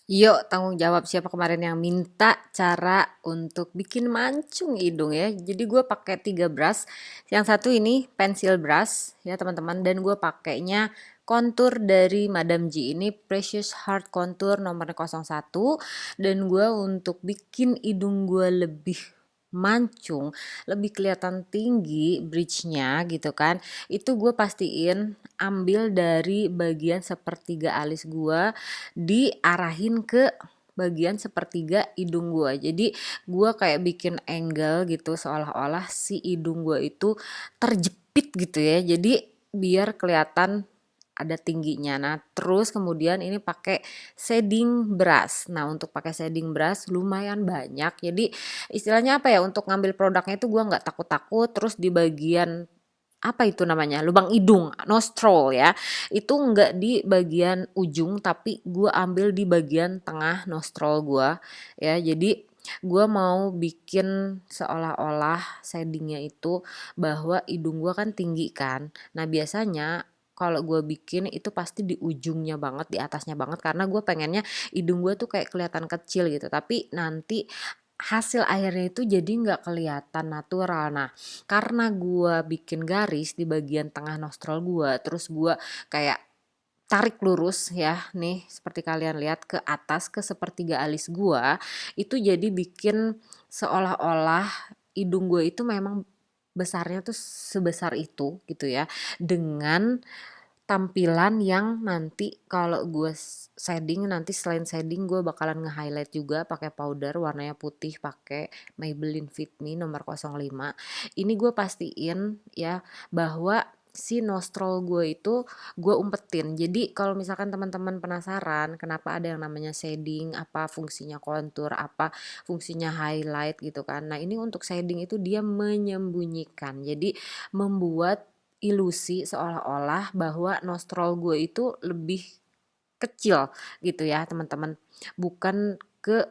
Yuk, tanggung jawab siapa kemarin yang minta cara untuk bikin mancung hidung ya. Jadi gue pakai 3 brush. Yang satu ini pensil brush ya teman-teman. Dan gue pakainya kontur dari Madam G ini Precious Heart Contour nomor 01. Dan gue untuk bikin hidung gue lebih mancung, lebih kelihatan tinggi bridge-nya gitu kan. Itu gue pastiin ambil dari bagian sepertiga alis gue diarahin ke bagian sepertiga hidung gua. Jadi gua kayak bikin angle gitu seolah-olah si hidung gua itu terjepit gitu ya. Jadi biar kelihatan ada tingginya. Nah, terus kemudian ini pakai shading brush. Nah, untuk pakai shading brush lumayan banyak. Jadi istilahnya apa ya? Untuk ngambil produknya itu gua nggak takut-takut. Terus di bagian apa itu namanya, lubang hidung, nostril ya, itu enggak di bagian ujung tapi gue ambil di bagian tengah nostril gue ya. Jadi gue mau bikin seolah-olah shadingnya itu bahwa hidung gue kan tinggi kan. Nah biasanya kalau gue bikin itu pasti di ujungnya banget, di atasnya banget, karena gue pengennya hidung gue tuh kayak kelihatan kecil gitu. Tapi nanti hasil akhirnya itu jadi nggak kelihatan natural. Nah, karena gua bikin garis di bagian tengah nostril gua, terus gua kayak tarik lurus ya, nih seperti kalian lihat ke atas ke sepertiga alis gua, itu jadi bikin seolah-olah hidung gua itu memang besarnya tuh sebesar itu gitu ya, dengan tampilan yang nanti kalau gue shading, nanti selain shading gue bakalan nge-highlight juga pakai powder warnanya putih, pakai Maybelline Fit Me nomor 05. Ini gue pastiin ya bahwa si nostril gue itu gue umpetin. Jadi kalau misalkan teman-teman penasaran kenapa ada yang namanya shading, apa fungsinya kontur, apa fungsinya highlight gitu kan. Nah, ini untuk shading itu dia menyembunyikan. Jadi membuat ilusi seolah-olah bahwa nostril gue itu lebih kecil gitu ya teman-teman, bukan ke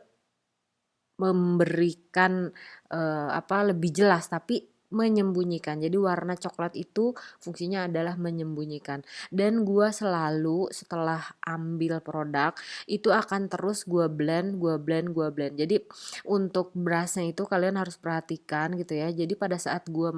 memberikan apa lebih jelas tapi menyembunyikan. Jadi warna coklat itu fungsinya adalah menyembunyikan. Dan gua selalu setelah ambil produk itu akan terus gua blend, gua blend, gua blend. Jadi untuk brushnya itu kalian harus perhatikan gitu ya. Jadi pada saat gua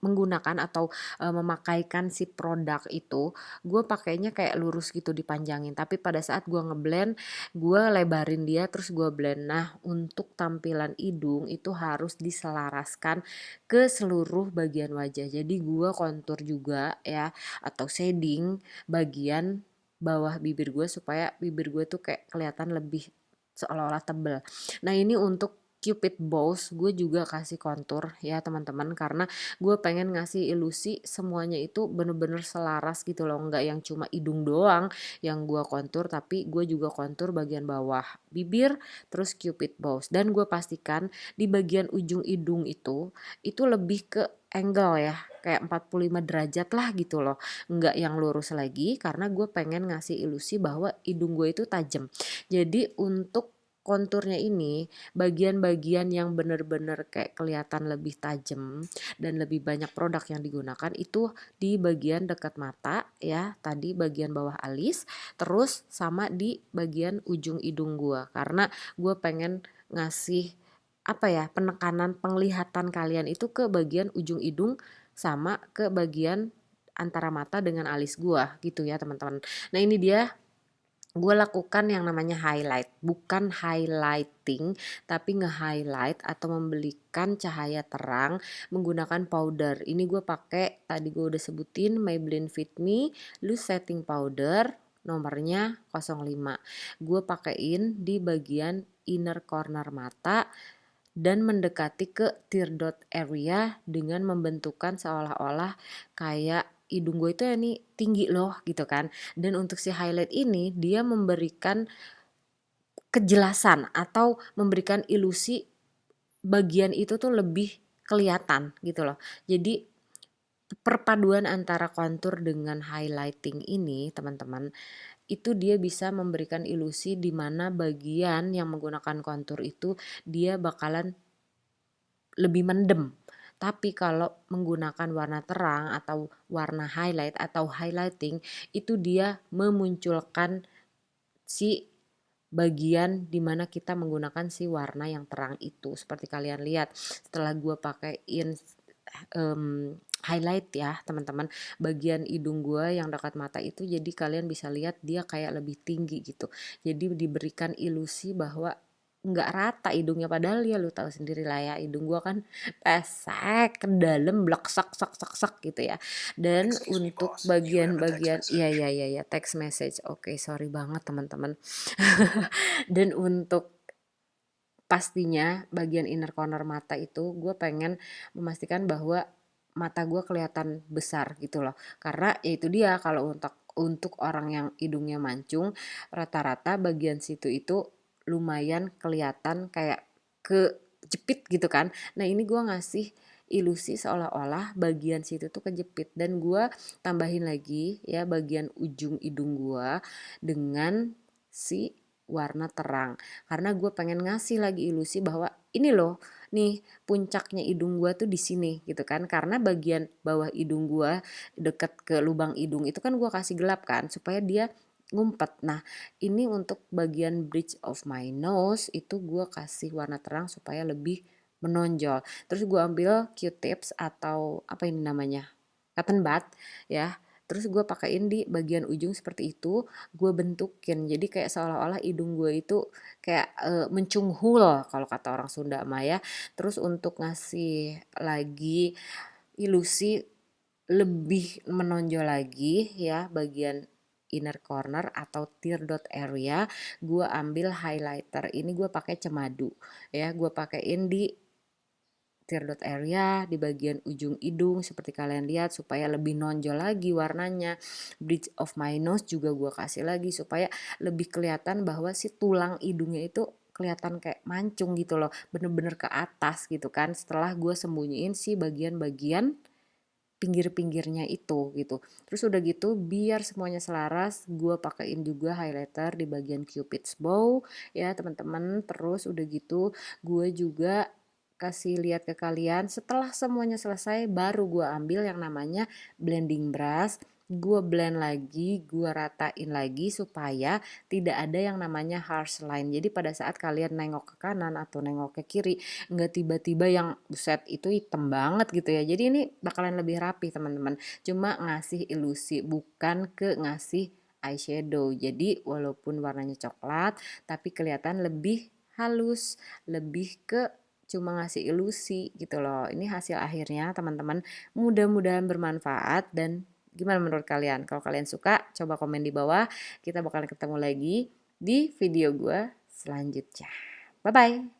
menggunakan atau memakaikan si produk itu, gua pakainya kayak lurus gitu dipanjangin. Tapi pada saat gua ngeblend, gue lebarin dia terus gue blend. Nah, untuk tampilan hidung itu harus diselaraskan ke seluruh bagian wajah. Jadi gue kontur juga ya atau shading bagian bawah bibir gue supaya bibir gue tuh kayak kelihatan lebih seolah-olah tebel. Nah, ini untuk Cupid Bows gue juga kasih kontur ya teman-teman, karena gue pengen ngasih ilusi semuanya itu bener-bener selaras gitu loh, nggak yang cuma hidung doang yang gue kontur, tapi gue juga kontur bagian bawah bibir terus Cupid bows. Dan gue pastikan di bagian ujung hidung itu lebih ke angle ya, kayak 45 derajat lah gitu loh, nggak yang lurus lagi, karena gue pengen ngasih ilusi bahwa hidung gue itu tajam. Jadi untuk konturnya ini bagian-bagian yang bener-bener kayak kelihatan lebih tajam dan lebih banyak produk yang digunakan itu di bagian dekat mata ya, tadi bagian bawah alis, terus sama di bagian ujung hidung gua, karena gua pengen ngasih apa ya, penekanan penglihatan kalian itu ke bagian ujung hidung sama ke bagian antara mata dengan alis gua gitu ya teman-teman. Nah, ini dia gue lakukan yang namanya highlight, bukan highlighting, tapi nge-highlight atau memberikan cahaya terang menggunakan powder. Ini gue pakai, tadi gue udah sebutin, Maybelline Fit Me Loose Setting Powder, nomornya 05. Gue pakein di bagian inner corner mata dan mendekati ke tear dot area dengan membentukkan seolah-olah kayak hidung gue itu ya nih tinggi loh gitu kan. Dan untuk si highlight ini dia memberikan kejelasan atau memberikan ilusi bagian itu tuh lebih kelihatan gitu loh. Jadi perpaduan antara kontur dengan highlighting ini teman-teman, itu dia bisa memberikan ilusi di mana bagian yang menggunakan kontur itu dia bakalan lebih mendem. Tapi kalau menggunakan warna terang atau warna highlight atau highlighting, itu dia memunculkan si bagian dimana kita menggunakan si warna yang terang itu. Seperti kalian lihat setelah gue pakaiin highlight ya teman-teman, bagian hidung gue yang dekat mata itu jadi kalian bisa lihat dia kayak lebih tinggi gitu, jadi diberikan ilusi bahwa nggak rata hidungnya, padahal ya lu tahu sendiri lah ya, hidung gue kan pesek ke dalam blek sak sak sak sak gitu ya. Dan Excuse me, untuk boss. You have a text bagian-bagian iya message. iya iya ya text message, oke sorry banget teman-teman. Dan untuk pastinya bagian inner corner mata itu gue pengen memastikan bahwa mata gue kelihatan besar gitu loh, karena ya itu dia, kalau untuk orang yang hidungnya mancung rata-rata bagian situ itu lumayan kelihatan kayak kejepit gitu kan. Nah ini gue ngasih ilusi seolah-olah bagian situ tuh kejepit, dan gue tambahin lagi ya bagian ujung hidung gue dengan si warna terang, karena gue pengen ngasih lagi ilusi bahwa ini loh nih puncaknya hidung gue tuh di sini gitu kan, karena bagian bawah hidung gue deket ke lubang hidung itu kan gue kasih gelap kan supaya dia ngumpet. Nah ini untuk bagian bridge of my nose itu gue kasih warna terang supaya lebih menonjol. Terus gue ambil Q-tips atau apa ini namanya, cotton bud ya, terus gue pakein di bagian ujung seperti itu, gue bentukin jadi kayak seolah-olah hidung gue itu kayak mencunghul kalau kata orang Sunda mah ya. Terus untuk ngasih lagi ilusi lebih menonjol lagi ya bagian inner corner atau tear dot area, gue ambil highlighter ini, gue pakai cemadu ya, gue pakein di tear dot area di bagian ujung hidung seperti kalian lihat supaya lebih nonjol lagi warnanya. Bridge of my nose juga gue kasih lagi supaya lebih kelihatan bahwa si tulang hidungnya itu kelihatan kayak mancung gitu loh, bener-bener ke atas gitu kan, setelah gue sembunyiin si bagian-bagian pinggir-pinggirnya itu gitu. Terus udah gitu biar semuanya selaras gue pakein juga highlighter di bagian cupid's bow ya teman-teman. Terus udah gitu gue juga kasih lihat ke kalian setelah semuanya selesai baru gue ambil yang namanya blending brush, gue blend lagi, gue ratain lagi supaya tidak ada yang namanya harsh line. Jadi pada saat kalian nengok ke kanan atau nengok ke kiri nggak tiba-tiba yang buset itu hitam banget gitu ya. Jadi ini bakalan lebih rapi teman-teman, cuma ngasih ilusi bukan ke ngasih eyeshadow. Jadi walaupun warnanya coklat tapi kelihatan lebih halus, lebih ke cuma ngasih ilusi gitu loh. Ini hasil akhirnya teman-teman, mudah-mudahan bermanfaat. Dan gimana menurut kalian? Kalau kalian suka coba komen di bawah, kita bakalan ketemu lagi di video gue selanjutnya. Bye bye.